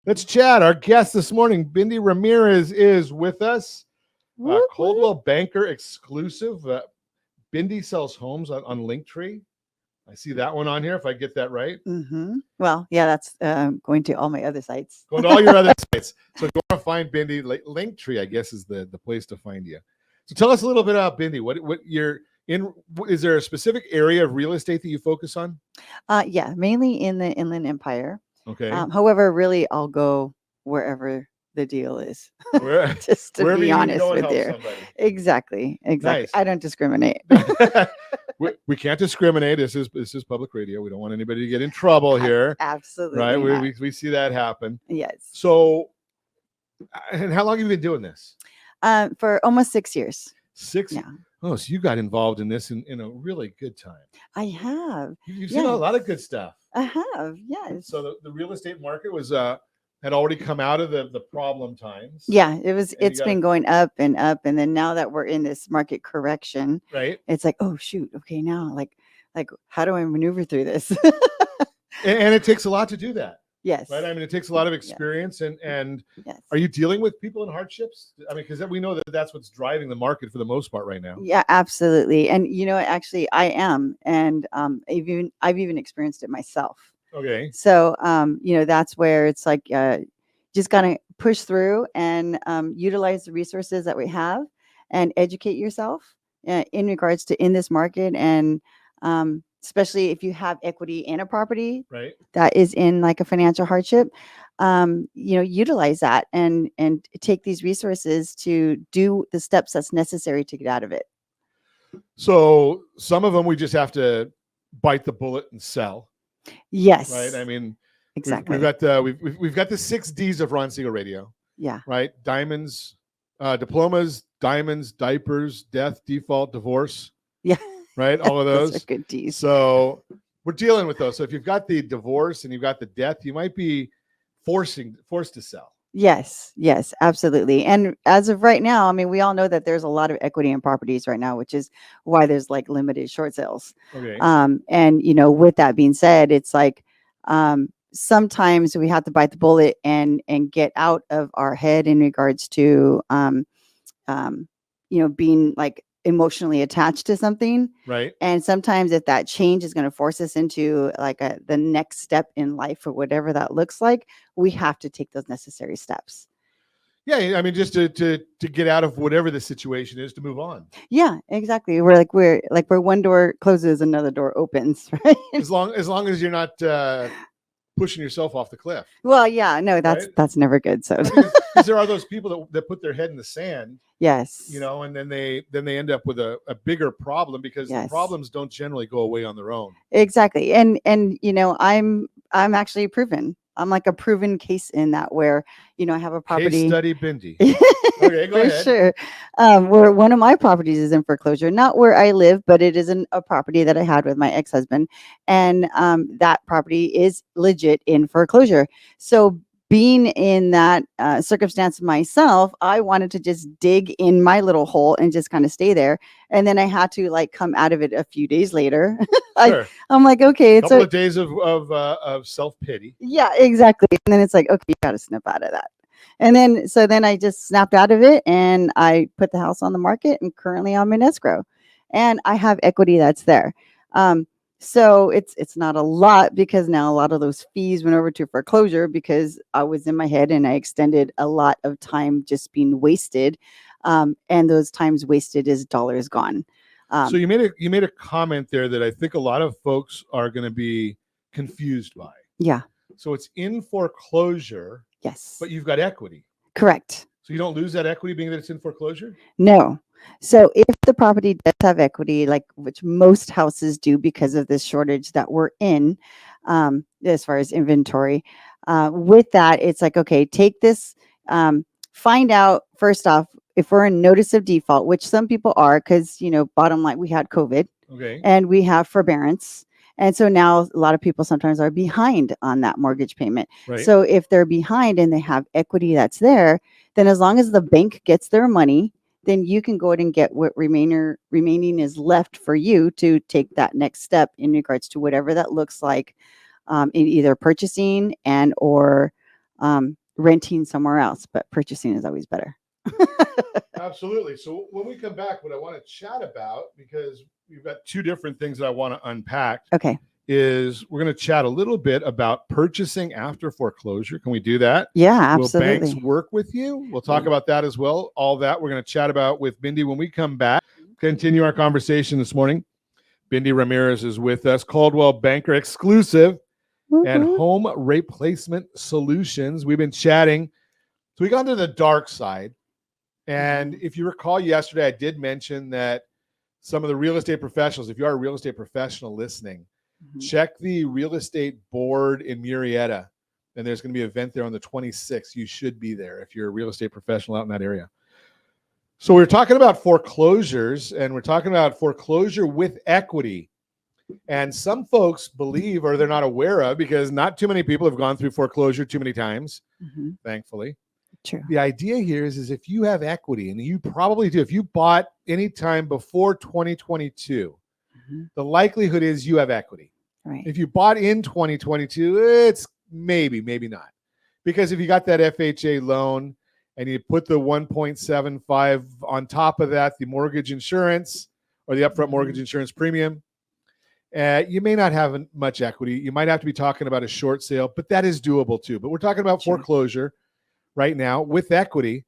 Let's chat. Our guest this morning, Bindy Ramirez, is with us. Whoop, Coldwell Banker exclusive. Bindy sells homes on Linktree. I see that one on here, if I get that right. Well, yeah, that's going to all my other sites. Going to all your other sites. So if you want to find Bindy, Linktree, I guess, is the place to find you. So tell us a little bit about Bindy. What you're in? Is there a specific area of real estate that you focus on? Yeah, mainly in the Inland Empire. Okay. However, really, I'll go wherever the deal is. Just to be honest with you. Exactly. Nice. I don't discriminate. we can't discriminate. This is public radio. We don't want anybody to get in trouble here. Absolutely. Right. We see that happen. Yes. So, and how long have you been doing this? For almost 6 years. 6? Yeah. Oh, so you got involved in this in a really good time. I have. You've seen a lot of good stuff. I have, yes. So the real estate market was had already come out of the problem times. Yeah, it's been going up, and then now that we're in this market correction, right? It's like, oh shoot, okay, now like how do I maneuver through this? and it takes a lot to do that. Yes. Right. I mean, it takes a lot of experience, and yes. Are you dealing with people in hardships? I mean, because we know that that's what's driving the market for the most part right now. Yeah, absolutely. And actually, I am, and I've even experienced it myself. Okay. So that's where it's like just gotta push through and utilize the resources that we have and educate yourself in regards to in this market, and especially if you have equity in a property right that is in like a financial hardship, utilize that and take these resources to do the steps that's necessary to get out of it. So some of them we just have to bite the bullet and sell. Yes. Right. I mean, exactly. We've got the 6 D's of Ron Siegel Radio. Yeah. Right. Diamonds, diplomas, diamonds, diapers, death, default, divorce. Yeah. Right. All of those. Those are good D's. So we're dealing with those. So if you've got the divorce and you've got the death, you might be forced to sell. Yes, absolutely. And as of right now, I mean, we all know that there's a lot of equity in properties right now, which is why there's like limited short sales. Okay. And with that being said, it's like sometimes we have to bite the bullet and get out of our head in regards to being like emotionally attached to something. Right. And sometimes if that change is going to force us into like the next step in life or whatever that looks like, we have to take those necessary steps. Yeah, I mean, just to get out of whatever the situation is, to move on. Yeah, exactly. We're where one door closes, another door opens, right? As long as you're not pushing yourself off the cliff. Well, yeah, no, that's never good. So because there are those people that put their head in the sand. Yes. And then they end up with a bigger problem because the problems don't generally go away on their own. Exactly. And I'm actually proven. I'm like a proven case in that where, I have a property. Case study Bindy. Okay, go ahead. Sure. Where one of my properties is in foreclosure, not where I live, but it is a property that I had with my ex-husband. And that property is legit in foreclosure. So being in that circumstance myself, I wanted to just dig in my little hole and just kind of stay there. And then I had to like come out of it a few days later. Sure. I'm like, okay, it's a couple of days of self-pity. Yeah, exactly. And then it's like, okay, you got to snap out of that. And then I just snapped out of it and I put the house on the market, and currently I'm in escrow and I have equity that's there. So it's not a lot because now a lot of those fees went over to foreclosure because I was in my head and I extended a lot of time just being wasted. And those times wasted is dollars gone. So you made a comment there that I think a lot of folks are going to be confused by. Yeah. So it's in foreclosure. Yes. But you've got equity. Correct. So you don't lose that equity being that it's in foreclosure? No. So if the property does have equity, like which most houses do because of this shortage that we're in, as far as inventory, with that, it's like, okay, take this, find out first off, if we're in notice of default, which some people are, because, bottom line, we had COVID. Okay. And we have forbearance. And so now a lot of people sometimes are behind on that mortgage payment. Right. So if they're behind and they have equity that's there, then as long as the bank gets their money, then you can go ahead and get what remaining is left for you to take that next step in regards to whatever that looks like, in either purchasing and or renting somewhere else, but purchasing is always better. Absolutely. So when we come back, what I want to chat about, because we've got two different things that I want to unpack, Okay. is we're going to chat a little bit about purchasing after foreclosure. Can we do that? Yeah, Will banks absolutely. work with you? We'll talk about that as well. All that we're going to chat about with Bindy when we come back. Continue our conversation this morning. Bindy Ramirez is with us, Caldwell Banker exclusive and Woo-hoo. home replacement solutions. We've been chatting. So we got into the dark side. And if you recall yesterday, I did mention that some of the real estate professionals, if you are a real estate professional listening, check the real estate board in Murrieta. And there's going to be an event there on the 26th. You should be there if you're a real estate professional out in that area. So we're talking about foreclosures, and we're talking about foreclosure with equity. And some folks believe, or they're not aware of, because not too many people have gone through foreclosure too many times, thankfully. True. The idea here is if you have equity, and you probably do, if you bought anytime before 2022, the likelihood is you have equity. Right. If you bought in 2022, it's maybe not. Because if you got that FHA loan and you put the 1.75 on top of that, the mortgage insurance or the upfront mortgage insurance premium, you may not have much equity. You might have to be talking about a short sale, but that is doable too. But we're talking about foreclosure right now with equity.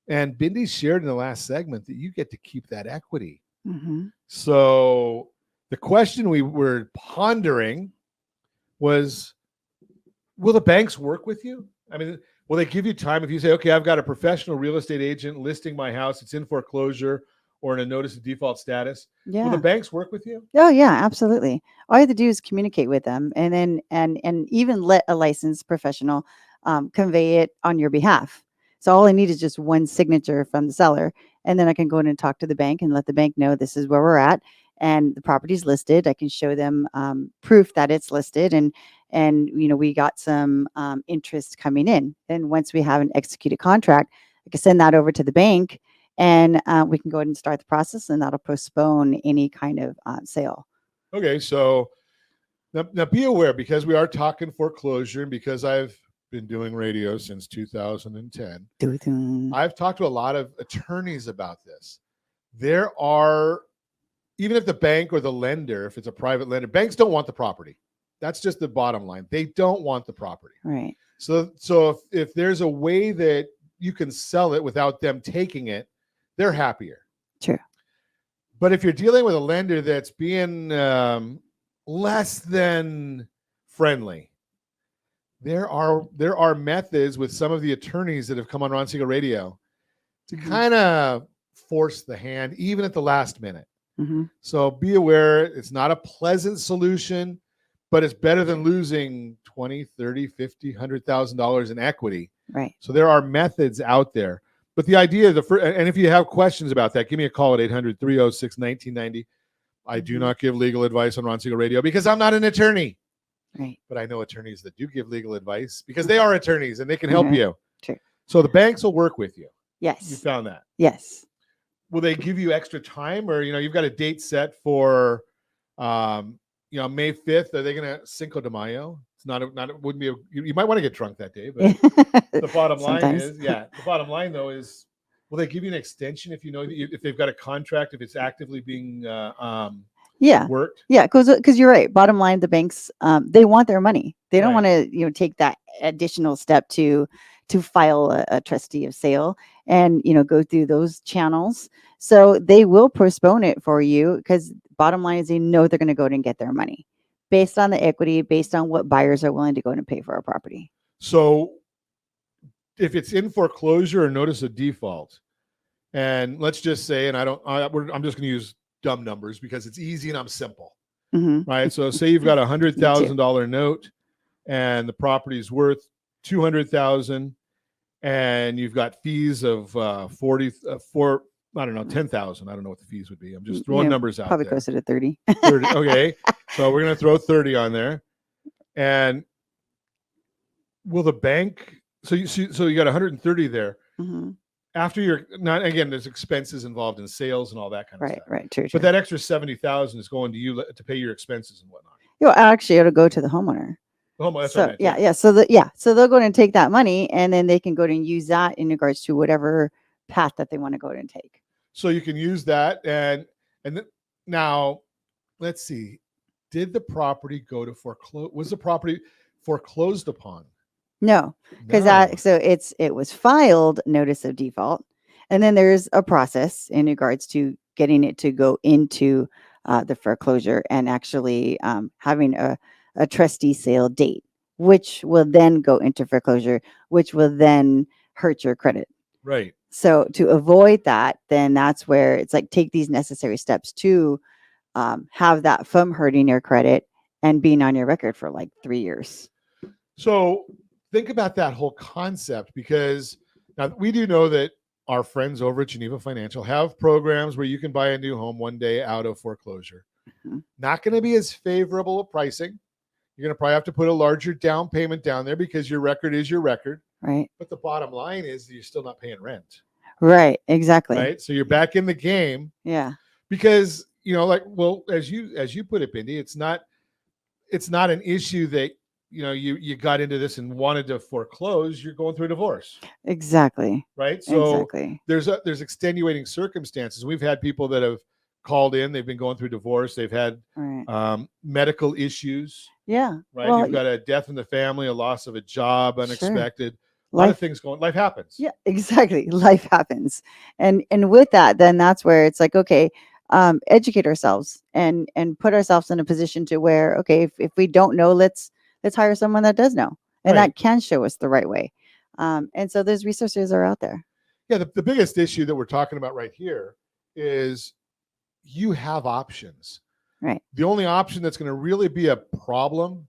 And Bindy shared in the last segment that you get to keep that equity. So the question we were pondering was, will the banks work with you? I mean, will they give you time if you say, okay, I've got a professional real estate agent listing my house, it's in foreclosure or in a notice of default status. Yeah. Will the banks work with you? Oh yeah, absolutely. All you have to do is communicate with them, and then and even let a licensed professional convey it on your behalf. So all I need is just one signature from the seller, and then I can go in and talk to the bank and let the bank know this is where we're at, and the property's listed. I can show them proof that it's listed, and we got some interest coming in. And once we have an executed contract, I can send that over to the bank, and we can go ahead and start the process, and that'll postpone any kind of sale. Okay, so now be aware, because we are talking foreclosure, and because I've been doing radio since 2010, I've talked to a lot of attorneys about this. There are, even if the bank or the lender, if it's a private lender, banks don't want the property. That's just the bottom line. They don't want the property. Right. So if there's a way that you can sell it without them taking it, they're happier. True. But if you're dealing with a lender that's being less than friendly, there are methods with some of the attorneys that have come on Ron Siegel Radio to kind of force the hand, even at the last minute. So be aware, it's not a pleasant solution, but it's better than losing $20, $30, $50, $100,000 in equity. Right. So there are methods out there. But the idea, and if you have questions about that, give me a call at 800-306-1990. I do not give legal advice on Ron Siegel Radio because I'm not an attorney. Right. But I know attorneys that do give legal advice because they are attorneys and they can help you. True. So the banks will work with you. Yes. You found that. Yes. Will they give you extra time, or you've got a date set for May 5th? Are they going to Cinco de Mayo? It's not it wouldn't be you might want to get drunk that day, but the bottom line is, the bottom line though is, will they give you an extension if you know that if they've got a contract, if it's actively being worked? Yeah, because you're right. Bottom line, the banks they want their money. They don't want to take that additional step to file a trustee of sale and go through those channels. So they will postpone it for you, because bottom line is they know they're going to go and get their money based on the equity, based on what buyers are willing to go and pay for a property. So if it's in foreclosure or notice of default, and let's just say, and I'm just going to use dumb numbers because it's easy and I'm simple, right? So say you've got $100,000 note and the property is worth $200,000, and you've got fees of $10,000. I don't know what the fees would be. I'm just throwing numbers out. Probably there. closer to 30. 30. Okay, so we're going to throw 30 on there, and will the bank? So you got 130 there. After you're not, again, there's expenses involved in sales and all that kind of stuff. Right. True. But that extra $70,000 is going to you to pay your expenses and whatnot. Actually, it'll go to the homeowner. Oh, that's what I So meant. so they'll go and take that money, and then they can go and use that in regards to whatever path that they want to go and take. So you can use that, and now let's see. Did the property go to foreclose? Was the property foreclosed upon? No, because No. it was filed notice of default, and then there's a process in regards to getting it to go into the foreclosure and actually having a trustee sale date, which will then go into foreclosure, which will then hurt your credit. Right. So to avoid that, then that's where it's like take these necessary steps to have that from hurting your credit and being on your record for like 3 years. So think about that whole concept, because now we do know that our friends over at Geneva Financial have programs where you can buy a new home one day out of foreclosure. Mhm. Not going to be as favorable a pricing. You're going to probably have to put a larger down payment down there because your record is your record. Right. But the bottom line is you're still not paying rent. Right. Exactly. Right. So you're back in the game, Yeah. because, like, well, as you put it, Bindy, it's not an issue that, you got into this and wanted to foreclose. You're going through a divorce. Exactly. Right. So Exactly. there's extenuating circumstances. We've had people that have called in, they've been going through divorce, they've had Right. medical issues. Yeah. Right. Well, You've got a death in the family, a loss of a job, sure. unexpected. A lot of Life. things life happens. Yeah. Exactly. Life happens, and with that, then that's where it's like, okay, educate ourselves and put ourselves in a position to where, okay, if we don't know, let's hire someone that does know and Right. that can show us the right way. And so those resources are out there. Yeah. The biggest issue that we're talking about right here is you have options. Right. The only option that's going to really be a problem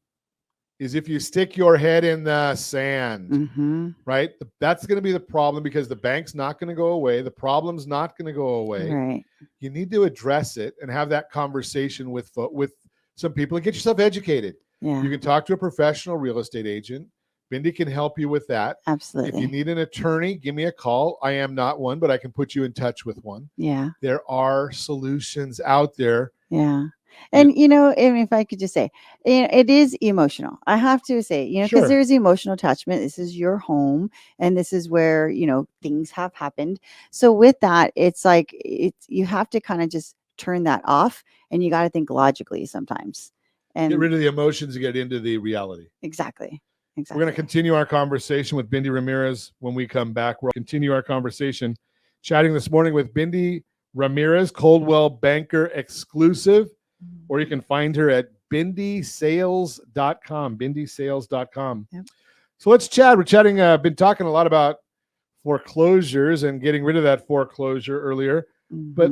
is if you stick your head in the sand. Mm-hmm. Right. That's going to be the problem, because the bank's not going to go away. The problem's not going to go away. Right. You need to address it and have that conversation with some people and get yourself educated. Yeah. You can talk to a professional real estate agent. Bindy can help you with that. Absolutely. If you need an attorney, give me a call. I am not one, but I can put you in touch with one. Yeah. There are solutions out there. Yeah. And and if I could just say, it is emotional. I have to say, because Sure. there's emotional attachment. This is your home, and this is where things have happened. So with that, it's like you have to kind of just turn that off, and you got to think logically sometimes, and get rid of the emotions and get into the reality. Exactly. We're going to continue our conversation with Bindy Ramirez when we come back. We'll continue our conversation chatting this morning with Bindy Ramirez, Coldwell Banker exclusive, or you can find her at bindysales.com, bindysales.com. Yep. So let's chat. We're chatting, been talking a lot about foreclosures and getting rid of that foreclosure earlier. Mm-hmm. But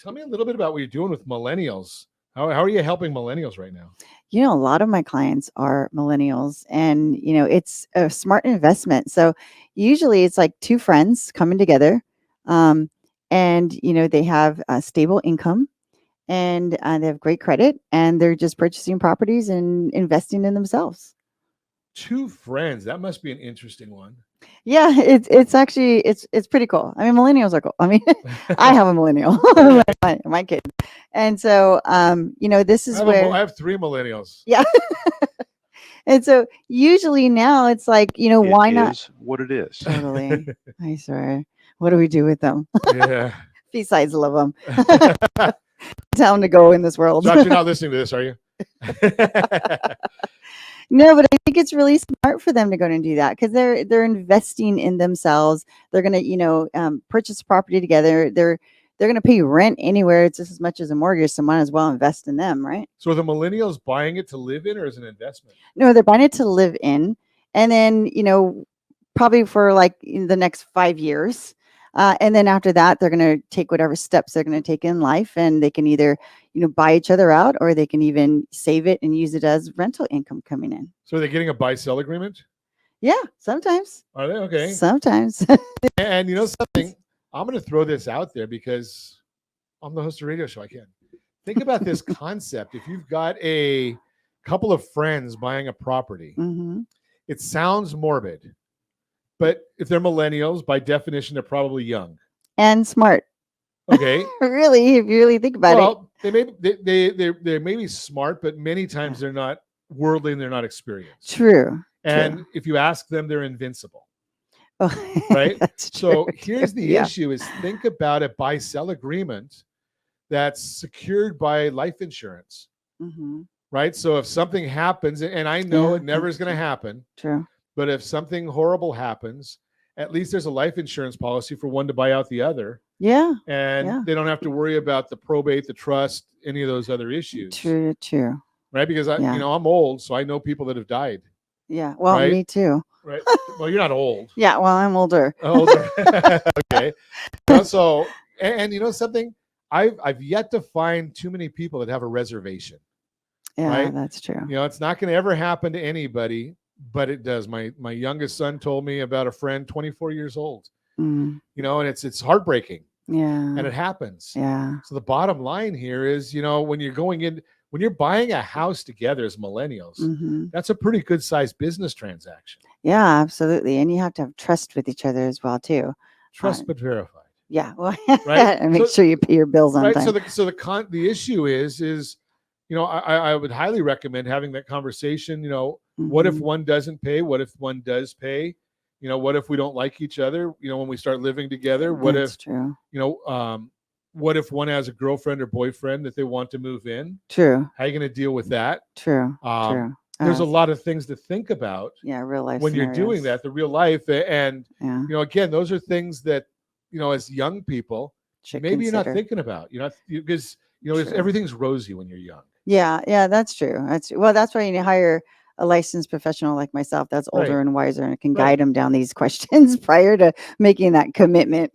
tell me a little bit about what you're doing with millennials. How are you helping millennials right now? A lot of my clients are millennials, and it's a smart investment. So usually it's like two friends coming together, and they have a stable income, and they have great credit, and they're just purchasing properties and investing in themselves. Two friends. That must be an interesting one. Yeah, it's actually it's pretty cool. I mean, millennials are cool. I mean, I have a millennial, my kid, and so this is where I have 3 millennials. Yeah. And so usually now it's like, why not? It is what it is. Totally. I swear. What do we do with them? Yeah. Besides love them. Tell them to go in this world. Josh, you're not listening to this, are you? No, but I think it's really smart for them to go and do that, because they're investing in themselves. They're going to, purchase property together. They're going to pay rent anywhere. It's just as much as a mortgage, so might as well invest in them, right? So are the millennials buying it to live in, or as an investment? No, they're buying it to live in, and then probably for like in the next 5 years, and then after that, they're going to take whatever steps they're going to take in life, and they can either buy each other out, or they can even save it and use it as rental income coming in. So are they getting a buy-sell agreement? Yeah, sometimes. Are they? Okay. Sometimes. And something, I'm going to throw this out there because I'm the host of a radio show. I can. Think about this concept. If you've got a couple of friends buying a property, Mm-hmm. it sounds morbid, but if they're millennials, by definition, they're probably young And smart. Okay. Really, if you really think about it. They may be smart, but many times they're not worldly and they're not experienced. True. And True. if you ask them, they're invincible. Oh, Right? that's true. So here's too. the Yeah. issue is think about a buy-sell agreement that's secured by life insurance. Mm-hmm. Right? So if something happens, and I know Yeah, it never that's is going to happen, True. but if something horrible happens, at least there's a life insurance policy for one to buy out the other. Yeah. And Yeah. they don't have to worry about the probate, the trust, any of those other issues. True. True. Right? Because Yeah. I'm old, so I know people that have died. Yeah. Well, Right? me too. Right. Well, you're not old. Yeah. Well, I'm older. Older. Okay. So, and you know something? I've yet to find too many people that have a reservation. Yeah, Right? that's true. You know, it's not going to ever happen to anybody, but it does. My youngest son told me about a friend, 24 years old. Mm, You know, and it's heartbreaking, yeah. and it happens. Yeah. So the bottom line here is, you know, when you're buying a house together as millennials, Mm-hmm. that's a pretty good sized business transaction. Yeah, absolutely. And you have to have trust with each other as well, too. Trust but verified. Yeah. Well, Right? and make sure you pay your bills on Right. time. So the issue is, you know, I would highly recommend having that conversation. You know, what if Mhm. one doesn't pay? What if one does pay? You know, what if we don't like each other? You know, when we start living together, what That's if, true. you know, what if one has a girlfriend or boyfriend that they want to move in? True. How are you going to deal with that? True. True. True. There's a lot of things to think about. Yeah, real life when you're doing scenarios. that, the real life, and Yeah. you know, again, those are things that, you know, as young people, Should maybe you're not consider. thinking about. You're not, because you know, True. everything's rosy when you're young. Yeah, yeah, that's true. That's why you need to hire a licensed professional like myself that's older Right. and wiser and can Right. guide them down these questions prior to making that commitment.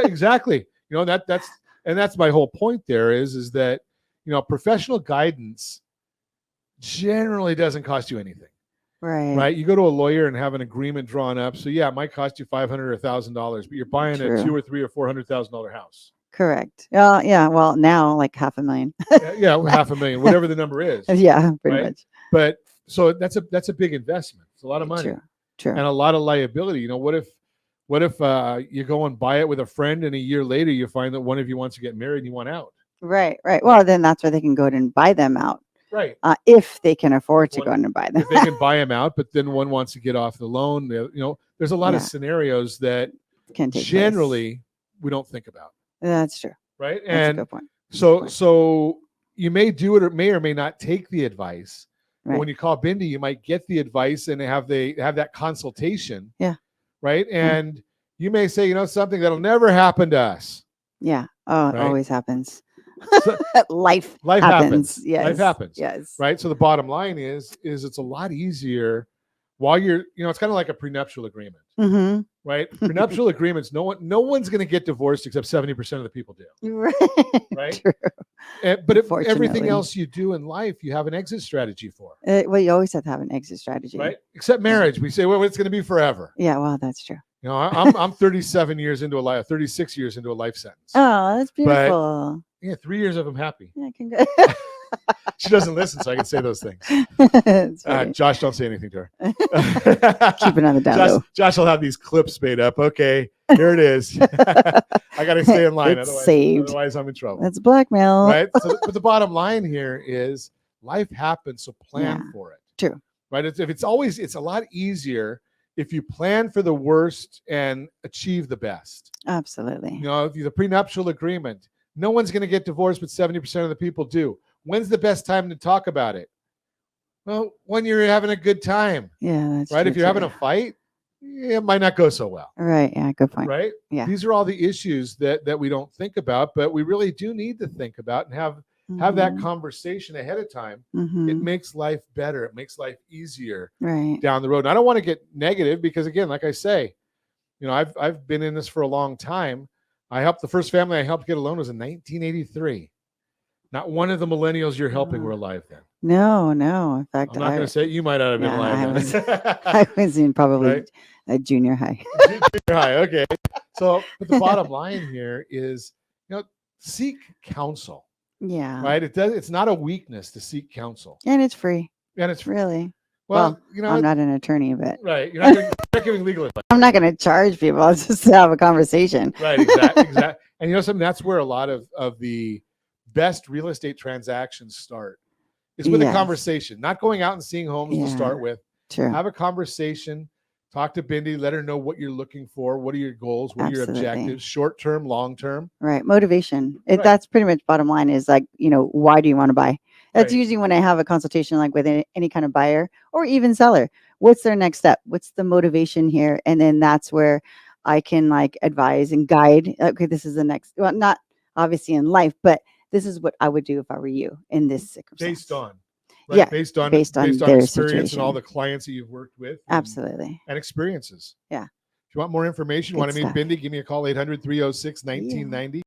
Exactly. You know, that's my whole point there is that, you know, professional guidance generally doesn't cost you anything. Right. Right. You go to a lawyer and have an agreement drawn up. So yeah, it might cost you $500 or $1,000, but you're buying a True. $200,000 or $300,000 or $400,000 house. Correct. Yeah. Well, now like $500,000. Yeah, $500,000, whatever the number is. Yeah, pretty Right? much. But so that's a big investment. It's a lot of money. True. And a lot of liability. You know, what if you go and buy it with a friend and a year later you find that one of you wants to get married and you want out? Right. Well, then that's where they can go ahead and buy them out. Right. If they can afford to go in and buy them. If they can buy them out, but then one wants to get off the loan. You know, there's a lot of scenarios that can take generally place. We don't think about. That's true. Right. That's And a good point. So you may do it or may not take the advice. Right. But when you call Bindy, you might get the advice and have that consultation. Yeah. Right. And you may say, you know, something that'll never happen to us. Yeah. Oh, Right? it always happens. So, life happens. happens. Yes. Life happens. Yes. Right. So the bottom line is it's a lot easier while you're, you know, it's kind of like a prenuptial agreement. Mm-hmm. Right. Prenuptial agreements, no one's going to get divorced except 70% of the people do. Right. Right. True. But if everything Unfortunately. else you do in life, you have an exit strategy for. Well, you always have to have an exit strategy. Right. Except marriage. We say, well, it's going to be forever. Yeah. Well, that's true. You know, I'm 36 years into a life sentence. Oh, that's beautiful. Yeah, 3 years of them happy. Yeah, congrats. She doesn't listen, so I can say those things. It's funny. Josh, don't say anything to her. Keep it on the down low. Josh will have these clips made up. Okay, here it is. I got to stay in line. It's saved. Otherwise, I'm in trouble. That's blackmail. Right? So, but the bottom line here is life happens, so plan for it. True. Right? It's a lot easier if you plan for the worst and achieve the best. Absolutely. You know, if the prenuptial agreement, no one's going to get divorced, but 70% of the people do. When's the best time to talk about it? Well, when you're having a good time. Yeah, that's right. true If you're having a fight, it might not go so well. Right. Yeah. Good point. Right. Yeah. These are all the issues that we don't think about, but we really do need to think about and have that conversation ahead of time. Mm-hmm. It makes life better. It makes life easier Right. down the road. And I don't want to get negative because, again, like I say, you know, I've been in this for a long time. The first family I helped get a loan was in 1983. Not one of the millennials you're helping were alive then. No. In fact, I'm not going to say you might not have been alive then. I was in probably Right? a junior high. Junior high, okay. So, but the bottom line here is, you know, seek counsel. Yeah. Right? It's not a weakness to seek counsel. And it's free. And it's Really. well, you know, I'm not an attorney, but right. You're not giving legal advice. I'm not going to charge people. I'll just have a conversation. Right, exactly. And you know something, that's where a lot of the best real estate transactions start, is with a Yes. conversation, not going out and seeing homes to Yeah. start with. True. Have a conversation. Talk to Bindy. Let her know what you're looking for. What are your goals? What are your Absolutely. objectives? Short term, long term. Right. Motivation. Right. That's pretty much bottom line is like, why do you want to buy? That's Right. usually when I have a consultation, like with any kind of buyer or even seller. What's their next step? What's the motivation here? And then that's where I can like advise and guide. Okay, this is the next, well, not obviously in life, but this is what I would do if I were you in this circumstance. Based on, right? Yeah, Based on their experience situation. and all the clients that you've worked with. Absolutely. And experiences. Yeah. If you want more information, Good want to meet stuff. Bindy, give me a call, 800-306-1990.